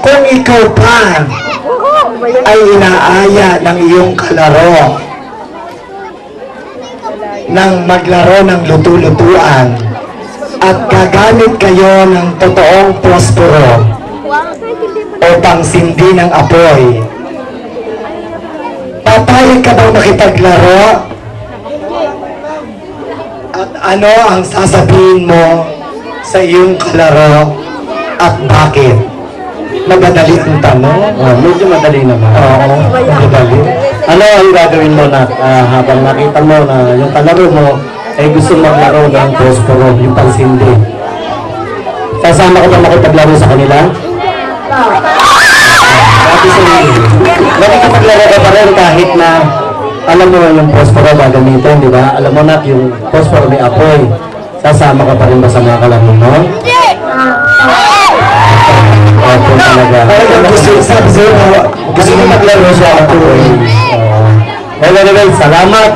Kung ikaw pa ay inaaya ng iyong kalaro nang maglaro ng lutu-lutuan at gagamit kayo ng totoong posporo o pangsindi ng apoy, papayag ka bang makipaglaro? At ano ang sasabihin mo sa iyong kalaro at bakit? Madadali ang tanong. Medyo madali naman. Oo, madadali. Ano ang gagawin mo na habang nakita mo na yung kalaro mo ay gusto maglaro ng posporo, yung pansindi? Kasama ko ba makipaglaro sa kanila? Dati sa maglaro ka pa rin kahit na alam mo yung posporo gagamitin, di ba? Alam mo na yung posporo may apoy. Sasama ka pa rin ba sa mga kalaro mo? Opo talaga. Talagang gusto mo maglaro sa apoy. Well, anyway, salamat.